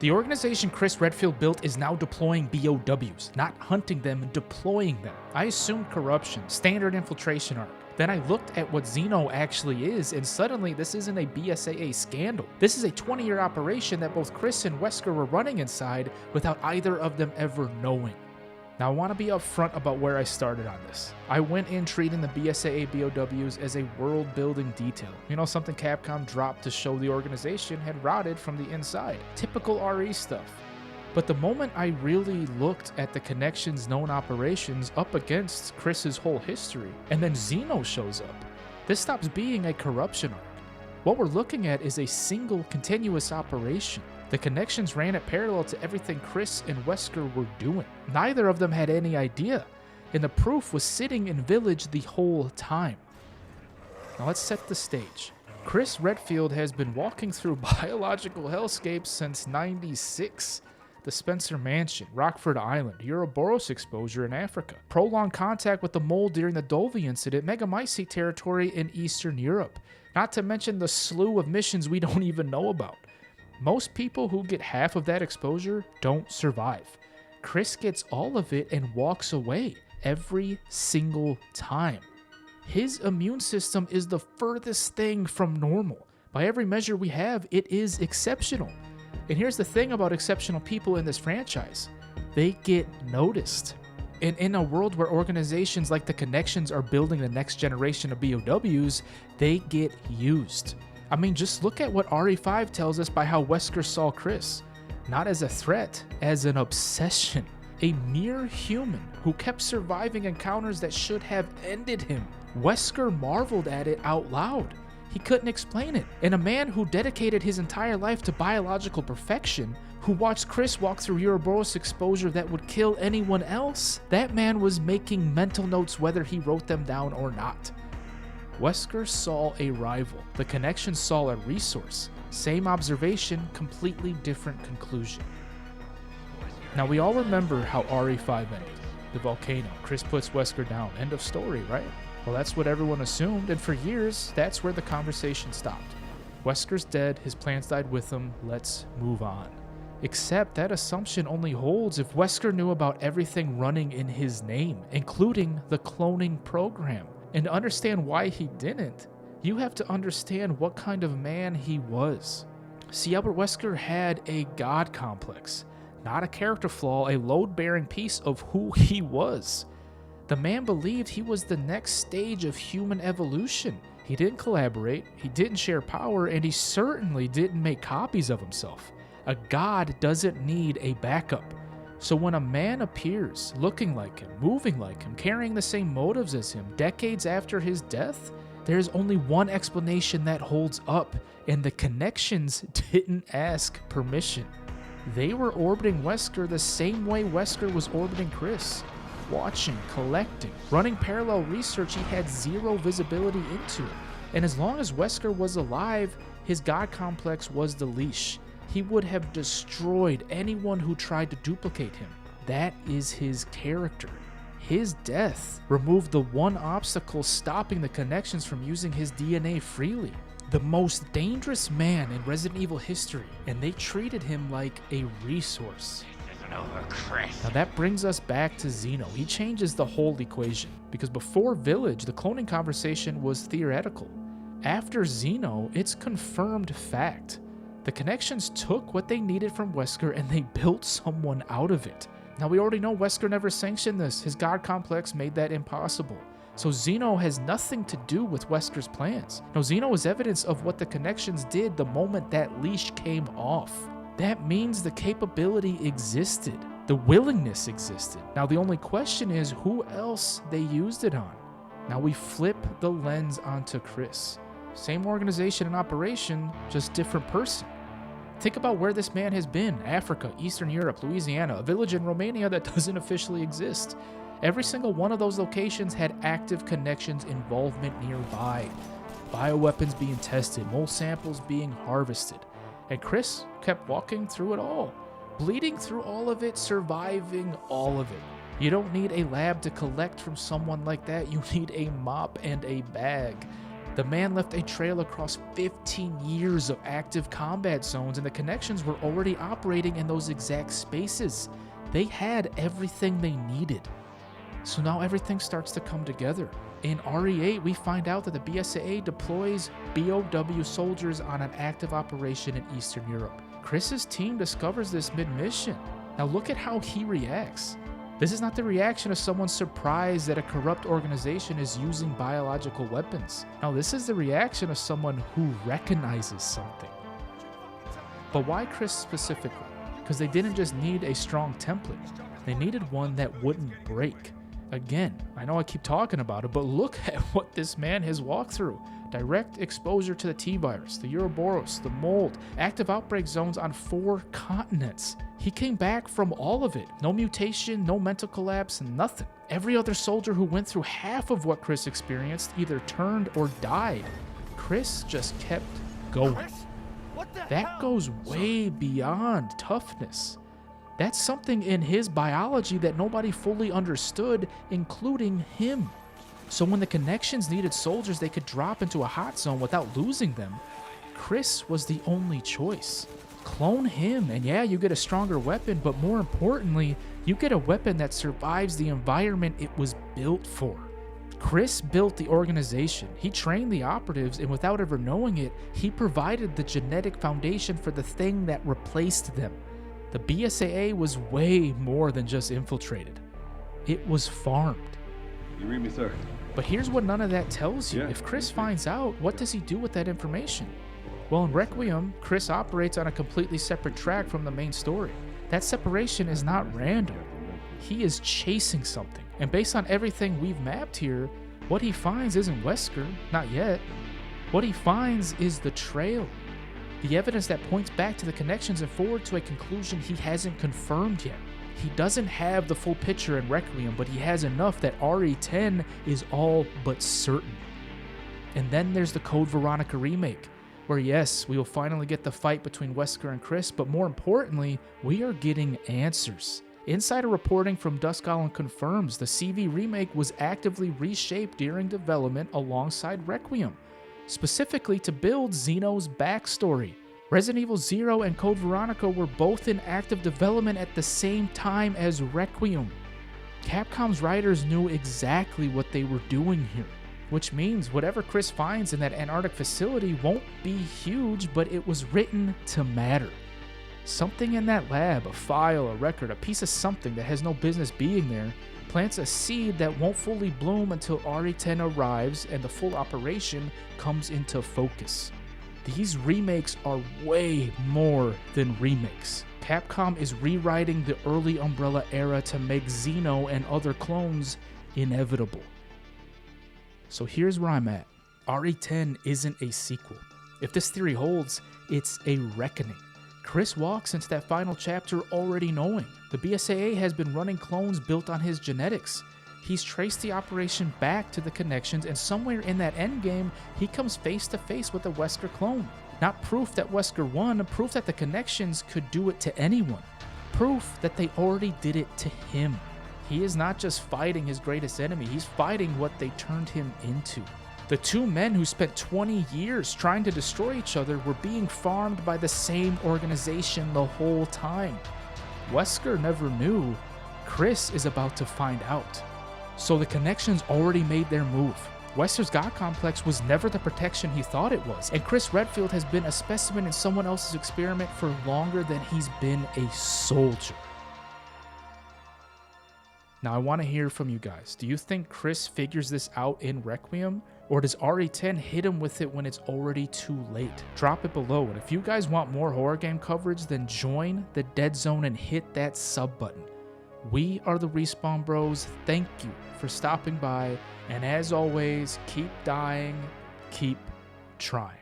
The organization Chris Redfield built is now deploying BOWs, not hunting them, deploying them. I assumed corruption, standard infiltration arc. Then I looked at what Zeno actually is, and suddenly this isn't a BSAA scandal. This is a 20-year operation that both Chris and Wesker were running inside without either of them ever knowing. Now I want to be upfront about where I started on this. I went in treating the BSAA BOWs as a world-building detail. You know, something Capcom dropped to show the organization had rotted from the inside. Typical RE stuff. But the moment I really looked at the Connection's known operations up against Chris's whole history, and then Zeno shows up, this stops being a corruption arc. What we're looking at is a single continuous operation. The Connections ran it parallel to everything Chris and Wesker were doing. Neither of them had any idea, and the proof was sitting in Village the whole time. Now let's set the stage. Chris Redfield has been walking through biological hellscapes since '96. The Spencer Mansion, Rockford Island, Ouroboros exposure in Africa, prolonged contact with the mole during the Dolby incident, Megamycete territory in Eastern Europe, not to mention the slew of missions we don't even know about. Most people who get half of that exposure don't survive. Chris gets all of it and walks away every single time. His immune system is the furthest thing from normal. By every measure we have, it is exceptional. And here's the thing about exceptional people in this franchise. They get noticed. And in a world where organizations like the Connections are building the next generation of BOWs, they get used. I mean, just look at what RE5 tells us by how Wesker saw Chris. Not as a threat, as an obsession. A mere human who kept surviving encounters that should have ended him. Wesker marveled at it out loud. He couldn't explain it. And a man who dedicated his entire life to biological perfection, who watched Chris walk through Ouroboros exposure that would kill anyone else, that man was making mental notes whether he wrote them down or not. Wesker saw a rival. The Connection saw a resource. Same observation, completely different conclusion. Now we all remember how RE5 ended. The volcano, Chris puts Wesker down. End of story, right? Well, that's what everyone assumed, and for years, that's where the conversation stopped. Wesker's dead, his plans died with him, let's move on. Except that assumption only holds if Wesker knew about everything running in his name, including the cloning program. And to understand why he didn't, you have to understand what kind of man he was. See, Albert Wesker had a god complex, not a character flaw, a load-bearing piece of who he was. The man believed he was the next stage of human evolution. He didn't collaborate, he didn't share power, and he certainly didn't make copies of himself. A god doesn't need a backup. So when a man appears, looking like him, moving like him, carrying the same motives as him, decades after his death, there's only one explanation that holds up, and the Connections didn't ask permission. They were orbiting Wesker the same way Wesker was orbiting Chris. Watching, collecting, running parallel research he had zero visibility into. And as long as Wesker was alive, his god complex was the leash. He would have destroyed anyone who tried to duplicate him. That is his character. His death removed the one obstacle stopping the Connections from using his DNA freely. The most dangerous man in Resident Evil history, and they treated him like a resource. Now that brings us back to Zeno. He changes the whole equation, because before Village, the cloning conversation was theoretical. After Zeno, it's confirmed fact. The Connections took what they needed from Wesker and they built someone out of it. Now we already know Wesker never sanctioned this. His god complex made that impossible. So Zeno has nothing to do with Wesker's plans. No, Zeno is evidence of what the Connections did the moment that leash came off. That means the capability existed. The willingness existed. Now the only question is who else they used it on. Now we flip the lens onto Chris. Same organization and operation, just different person. Think about where this man has been. Africa, Eastern Europe, Louisiana, a village in Romania that doesn't officially exist. Every single one of those locations had active Connections involvement nearby. Bioweapons being tested, mole samples being harvested. And Chris kept walking through it all. Bleeding through all of it, surviving all of it. You don't need a lab to collect from someone like that, you need a mop and a bag. The man left a trail across 15 years of active combat zones, and the connections were already operating in those exact spaces. They had everything they needed. So now everything starts to come together. In RE8, we find out that the BSAA deploys BOW soldiers on an active operation in Eastern Europe. Chris's team discovers this mid-mission. Now look at how he reacts. This is not the reaction of someone surprised that a corrupt organization is using biological weapons. Now this is the reaction of someone who recognizes something. But why Chris specifically? Because they didn't just need a strong template. They needed one that wouldn't break. Again, I know I keep talking about it, but look at what this man has walked through. Direct exposure to the T-virus, the Ouroboros, the mold, active outbreak zones on 4 continents. He came back from all of it. No mutation, no mental collapse, nothing. Every other soldier who went through half of what Chris experienced either turned or died. Chris just kept going. That goes way beyond toughness. That's something in his biology that nobody fully understood, including him. So when the connections needed soldiers they could drop into a hot zone without losing them, Chris was the only choice. Clone him, and yeah, you get a stronger weapon, but more importantly, you get a weapon that survives the environment it was built for. Chris built the organization, he trained the operatives, and without ever knowing it, he provided the genetic foundation for the thing that replaced them. The BSAA was way more than just infiltrated. It was farmed. You read me, sir? But here's what none of that tells you. If Chris finds out, what does he do with that information? Well, in Requiem, Chris operates on a completely separate track from the main story. That separation is not random. He is chasing something. And based on everything we've mapped here, what he finds isn't Wesker, not yet. What he finds is the trail. The evidence that points back to the connections and forward to a conclusion he hasn't confirmed yet. He doesn't have the full picture in Requiem, but he has enough that RE10 is all but certain. And then there's the Code Veronica remake, where yes, we will finally get the fight between Wesker and Chris, but more importantly, we are getting answers. Insider reporting from Zeno confirms the CV remake was actively reshaped during development alongside Requiem, specifically to build Zeno's backstory. Resident Evil 0 and Code Veronica were both in active development at the same time as Requiem. Capcom's writers knew exactly what they were doing here, which means whatever Chris finds in that Antarctic facility won't be huge, but it was written to matter. Something in that lab, a file, a record, a piece of something that has no business being there, plants a seed that won't fully bloom until RE10 arrives and the full operation comes into focus. These remakes are way more than remakes. Capcom is rewriting the early Umbrella era to make Zeno and other clones inevitable. So here's where I'm at. RE10 isn't a sequel. If this theory holds, it's a reckoning. Chris walks into that final chapter already knowing the BSAA has been running clones built on his genetics. He's traced the operation back to the connections, and somewhere in that endgame, he comes face to face with a Wesker clone. Not proof that Wesker won, proof that the connections could do it to anyone. Proof that they already did it to him. He is not just fighting his greatest enemy, he's fighting what they turned him into. The two men who spent 20 years trying to destroy each other were being farmed by the same organization the whole time. Wesker never knew. Chris is about to find out. So the connections already made their move. Wesker's God Complex was never the protection he thought it was, and Chris Redfield has been a specimen in someone else's experiment for longer than he's been a soldier. Now I want to hear from you guys. Do you think Chris figures this out in Requiem? Or does RE10 hit him with it when it's already too late? Drop it below, and if you guys want more horror game coverage, then join the Dead Zone and hit that sub button. We are the Respawn Bros. Thank you for stopping by, and as always, keep dying, keep trying.